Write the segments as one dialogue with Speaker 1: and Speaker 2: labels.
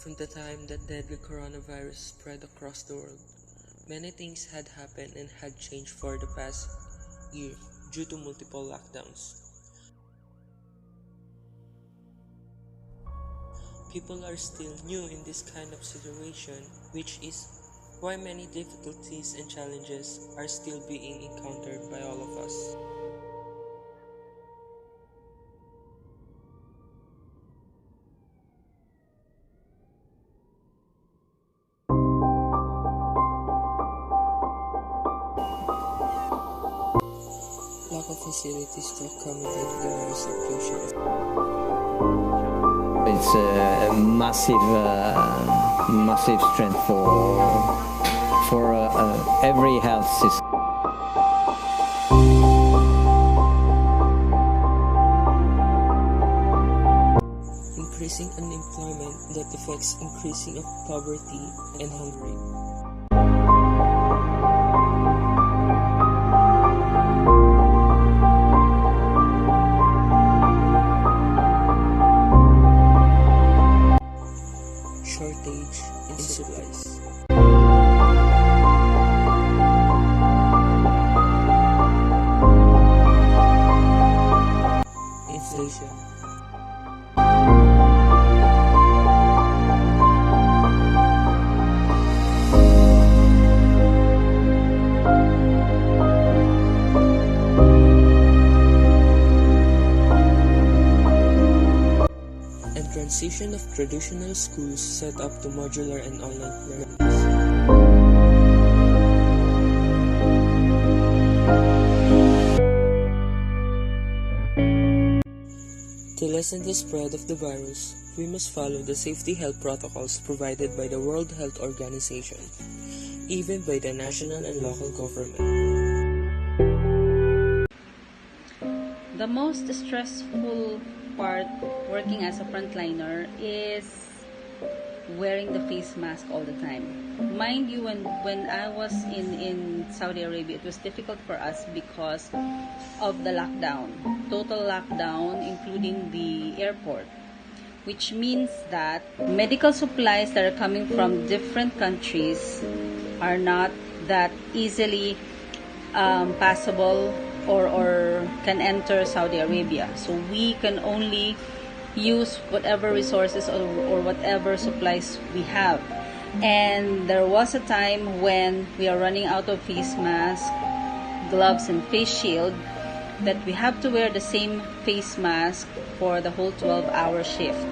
Speaker 1: From the time that deadly coronavirus spread across the world, many things had happened and had changed for the past year due to multiple lockdowns. People are still new in this kind of situation, which is why many difficulties and challenges are still being encountered by all of us. Lack of facilities to accommodate the virus inclusion.
Speaker 2: It's a massive strength for every health system.
Speaker 1: Increasing unemployment that affects increasing of poverty and hunger. Shortage in supplies. Inflation. And transition of traditional schools set up to modular and online learning. To lessen the spread of the virus, we must follow the safety health protocols provided by the World Health Organization, even by the national and local government.
Speaker 3: The most stressful part working as a frontliner is wearing the face mask all the time. Mind you, when I was in Saudi Arabia, it was difficult for us because of the lockdown, total lockdown, including the airport, which means that medical supplies that are coming from different countries are not that easily passable or can enter Saudi Arabia. So we can only use whatever resources or whatever supplies we have. And there was a time when we are running out of face mask, gloves, and face shield that we have to wear the same face mask for the whole 12-hour shift.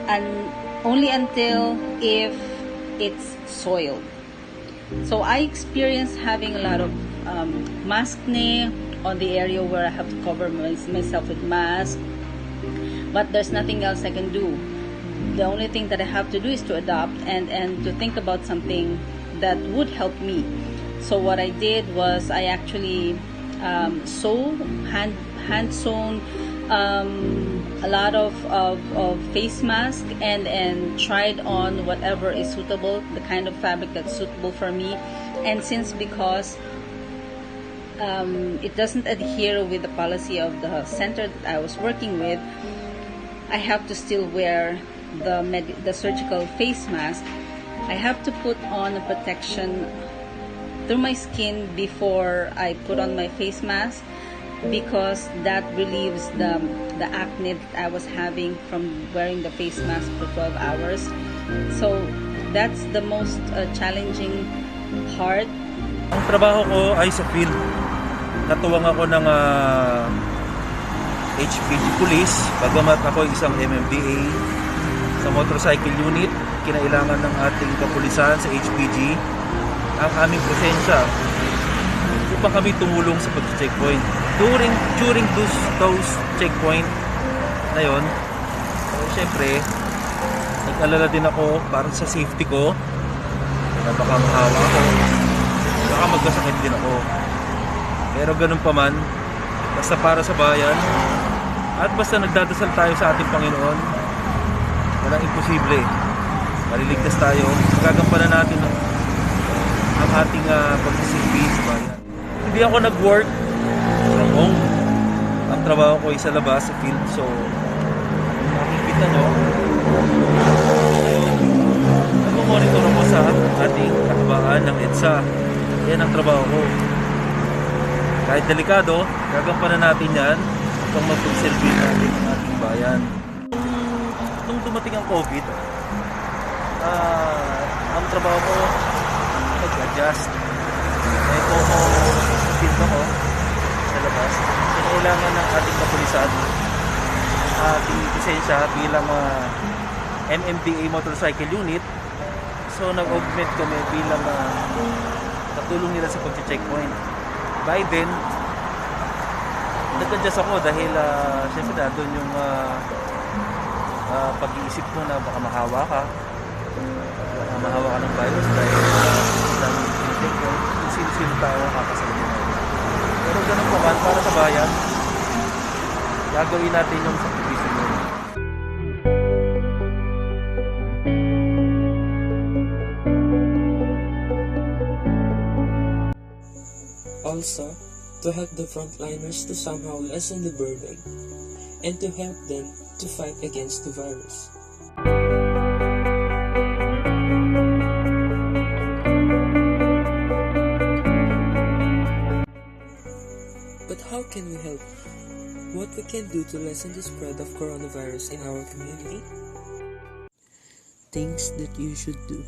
Speaker 3: And only until if it's soiled. So I experienced having a lot of mask acne on the area where I have to cover myself with mask, but there's nothing else I can do. The only thing that I have to do is to adapt and to think about something that would help me. So what I did was I actually hand sewn a lot of face mask and tried on whatever is suitable, the kind of fabric that's suitable for me. And because it doesn't adhere with the policy of the center that I was working with, I have to still wear the surgical face mask. I have to put on a protection through my skin before I put on my face mask, because that relieves the acne that I was having from wearing the face mask for 12 hours. So that's the most challenging part.
Speaker 4: Ang trabaho ko ay sa field. Katuwang ako ng HPG Police, bagamat ako isang MMDA sa motorcycle unit. Kinailangan ng ating kapulisan sa HPG ang aming presensya upang kami tumulong sa pag-checkpoint. During those checkpoint na yon, syempre nag-alala din ako para sa safety ko, na baka mahawa ako, baka magkasakit din ako. Pero ganun pa man, basta para sa bayan at basta nagdadasal tayo sa ating Panginoon, walang imposible. Maliligtas tayo, gagampanan natin ang ating pagsisilbi sa bayan. Hindi ako nag-work from home. Ang trabaho ko ay sa labas, sa field. So, nakikita nyo, Nag-monitor ako sa ating kahabaan ng EDSA. Yan ang trabaho ko. Kahit delikado, gagampanan natin yan upang mag-conserve natin ang ating bayan. Nung dumating ang COVID, ang trabaho ko nag-adjust. May field ako sa labas. Kailangan ng ating kapulisan ating lisensya bilang MMDA motorcycle unit. So nag-augment kami bilang katulong nila sa pag-checkpoint. By then, nag-adjust ako dahil syempre na doon yung pag-iisip ko na baka mahawa ka ng virus dahil kung sino-sino tao kakasalubong natin. Pero ganun po man, para sa bayan, gagawin natin yung sakripisyo mo.
Speaker 1: Also, to help the frontliners to somehow lessen the burden and to help them to fight against the virus. But how can we help? What we can do to lessen the spread of coronavirus in our community? Things that you should do.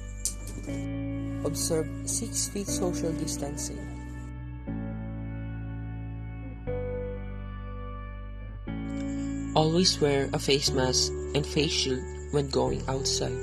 Speaker 1: Observe 6 feet social distancing. Always wear a face mask and face shield when going outside.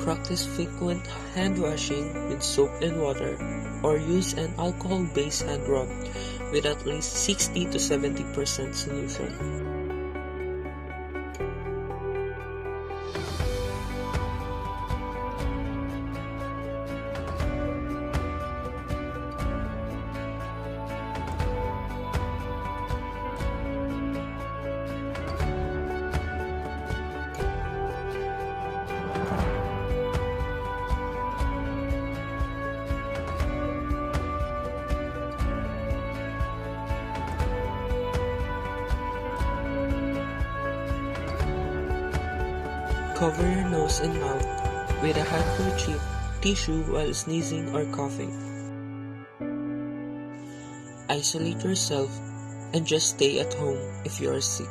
Speaker 1: Practice frequent hand washing with soap and water, or use an alcohol-based hand rub with at least 60 to 70% solution. Cover your nose and mouth with a handkerchief, tissue while sneezing or coughing. Isolate yourself and just stay at home if you are sick.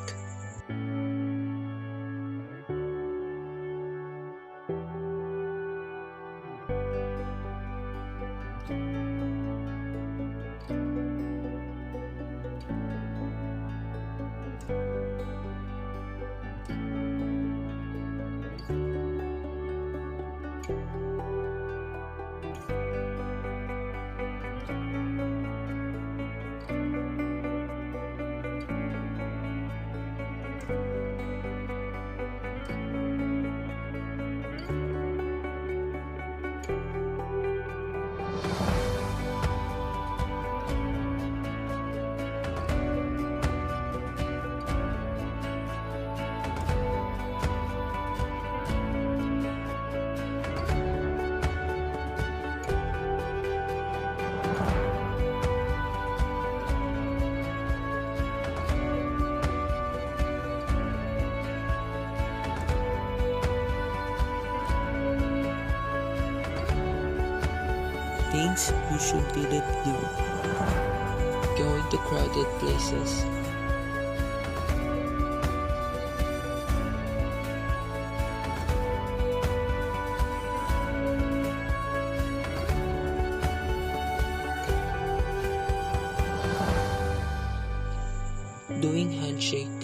Speaker 1: Things you should didn't do. Going to crowded places. Doing handshake.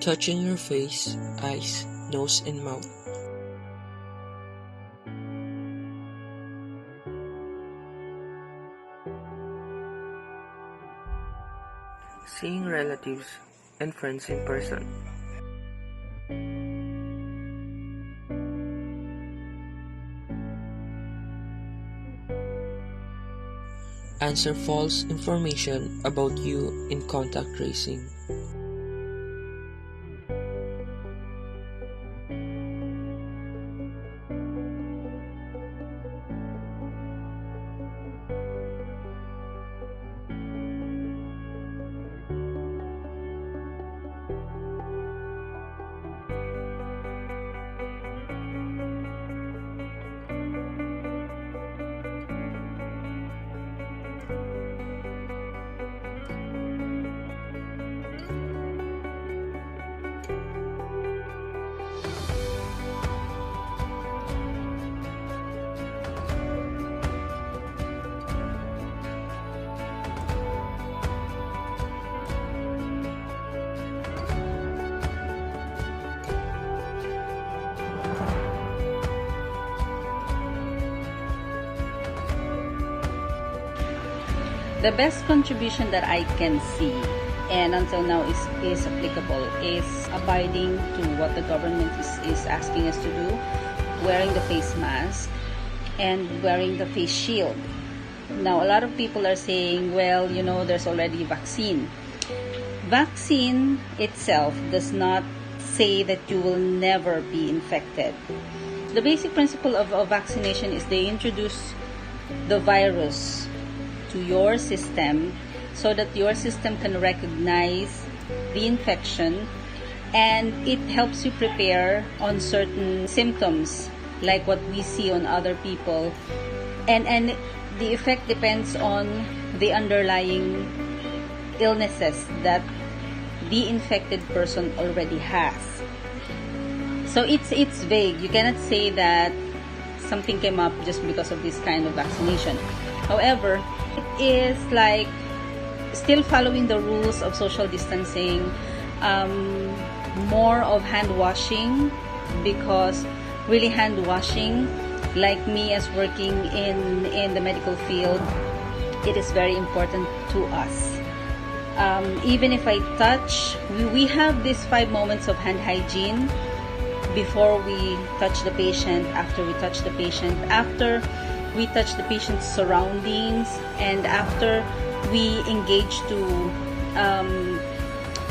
Speaker 1: Touching your face, eyes, nose and mouth. Seeing relatives and friends in person. Answer false information about you in contact tracing.
Speaker 3: The best contribution that I can see and until now is applicable is abiding to what the government is asking us to do, wearing the face mask and wearing the face shield. Now, a lot of people are saying, well, there's already vaccine. Vaccine itself does not say that you will never be infected. The basic principle of vaccination is they introduce the virus to your system so that your system can recognize the infection, and it helps you prepare on certain symptoms like what we see on other people, and the effect depends on the underlying illnesses that the infected person already has. So it's vague. You cannot say that something came up just because of this kind of vaccination. However, it is like still following the rules of social distancing, more of hand washing, because really hand washing, like me as working in the medical field, it is very important to us. Even if I touch, we have these 5 moments of hand hygiene before we touch the patient, after we touch the patient, after we touch the patient's surroundings, and after we engage to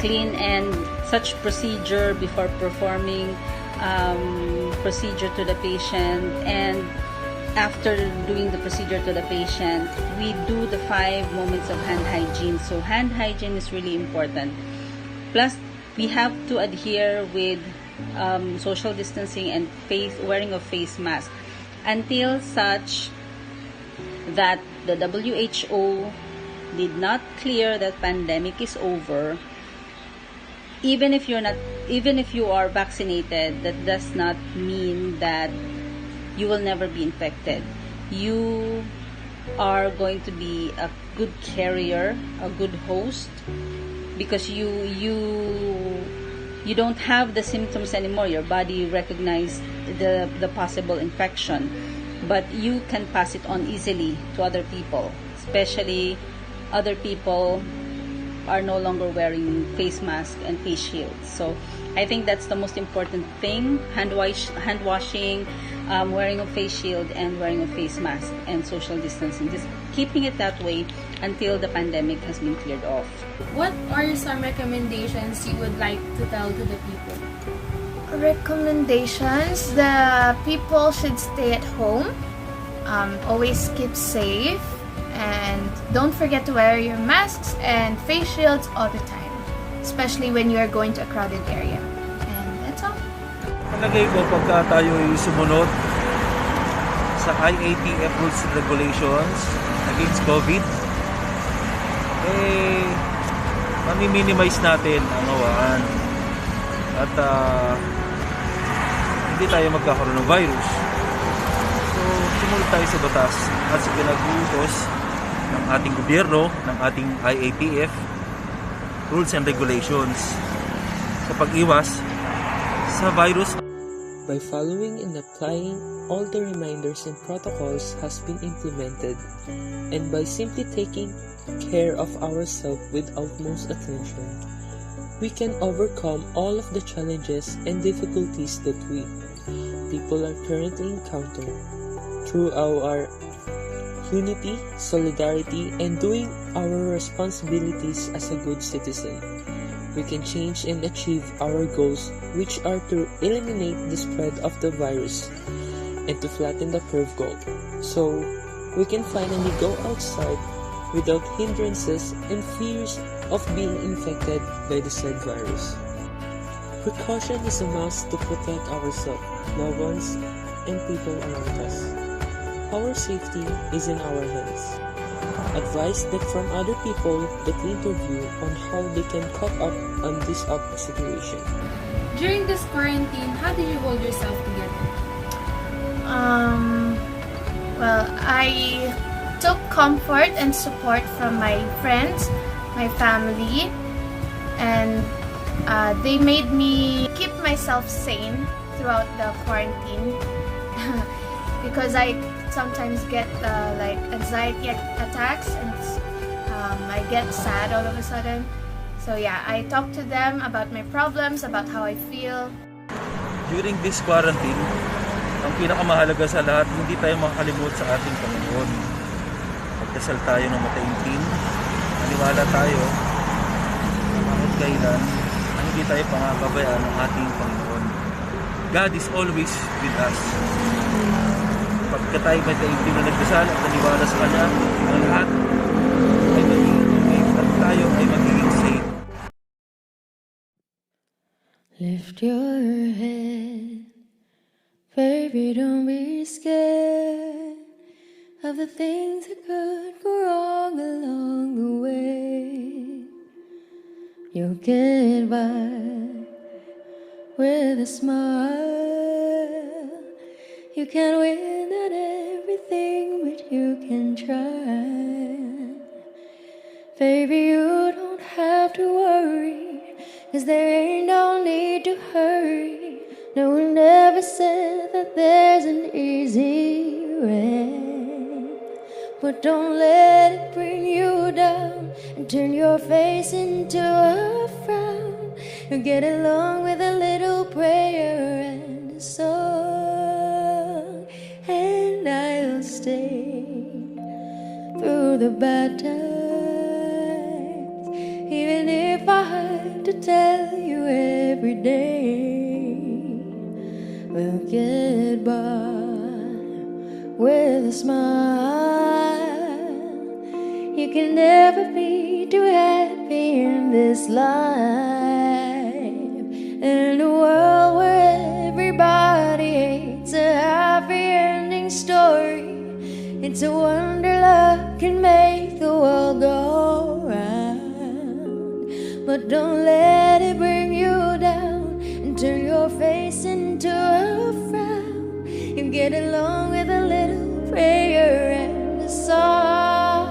Speaker 3: clean and such procedure before performing procedure to the patient, and after doing the procedure to the patient, we do the 5 moments of hand hygiene. So hand hygiene is really important. Plus, we have to adhere with social distancing and wearing of face mask until such that the WHO did not clear that pandemic is over. Even if you are vaccinated, that does not mean that you will never be infected. You are going to be a good carrier, a good host, because you don't have the symptoms anymore. Your body recognized the possible infection, but you can pass it on easily to other people, especially other people are no longer wearing face masks and face shields. So I think that's the most important thing: hand washing, wearing a face shield, and wearing a face mask, and social distancing. Just keeping it that way until the pandemic has been cleared off.
Speaker 5: What are some recommendations you would like to tell to the people?
Speaker 6: Recommendations: the people should stay at home, always keep safe, and don't forget to wear your masks and face shields all the time, especially when you are going to a crowded area. And that's all.
Speaker 4: Palagay ko, pagka tayo ay sumunod sa IATF rules and regulations against COVID, mami-minimize natin ang hawaan at hindi tayo magkakaroon ng virus. So, sumunod tayo sa batas at sa pinag-uutos ng ating gobyerno, ng ating IATF rules and regulations sa pag-iwas sa virus.
Speaker 1: By following and applying all the reminders and protocols has been implemented, and by simply taking care of ourselves with utmost attention, we can overcome all of the challenges and difficulties that we people are currently encountering. Through our unity, solidarity, and doing our responsibilities as a good citizen, we can change and achieve our goals, which are to eliminate the spread of the virus and to flatten the curve goal, so we can finally go outside without hindrances and fears of being infected by the said virus. Precaution is a must to protect ourselves, loved ones, and people around us. Our safety is in our hands. Advice that from other people that we interview on how they can cope up on this situation.
Speaker 5: During this quarantine, how did you hold yourself together?
Speaker 6: Well, I took comfort and support from my friends, my family, and they made me keep myself sane throughout the quarantine because I sometimes get like anxiety attacks, and I get sad all of a sudden. So yeah, I talk to them about my problems, about how I feel.
Speaker 4: During this quarantine, ang pinakamahalaga sa lahat, hindi tayo makakalimot sa ating Panginoon. Magdasal tayo ng mataimtim, maniwala tayo na kahit kailan na hindi tayo pangababayaan ng ating Panginoon. God is always with us. Pagka tayo mataimtim na nagdasal at naniwala sa Kanya, ang lahat ay magiging okay at tayo ay magiging safe.
Speaker 7: Lift your head, baby, don't be scared of the things that could go wrong along the way. You'll get by with a smile. You can't win at everything, but you can try. Baby, you don't have to worry, 'cause there ain't no need to hurry. No one ever said that there's an easy way. But don't let it bring you down and turn your face into a frown. You get along with a little prayer and a song, and I'll stay through the bad times, even if I have to tell you every day. We'll get by with a smile. You can never be too happy in this life. In a world where everybody hates a happy ending story, it's a wonder love can make the world go round. But don't let it bring you down and turn your face into a frown. You get along with a little prayer and a song.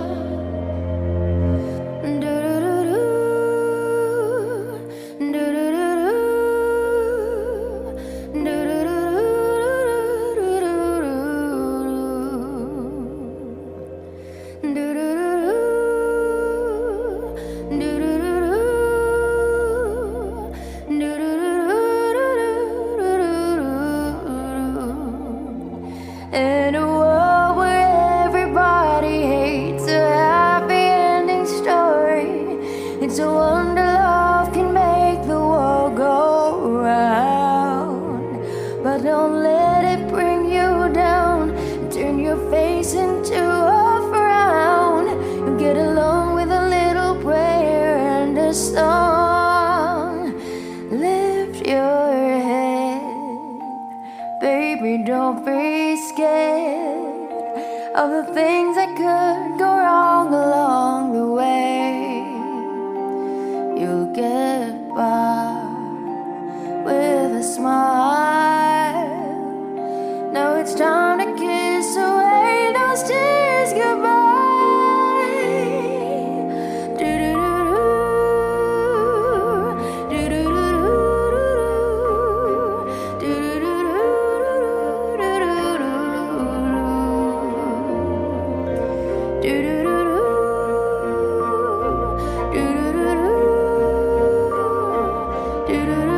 Speaker 7: In a world where everybody hates a happy ending story, it's a wonder love can make the world go round. But don't let it bring you down and turn your face into a frown. You get along with a little prayer and a song. Lift your head, baby, don't be scared of the things that could go wrong along the way. You'll get by with a smile. Now it's time to kiss away those tears goodbye. Do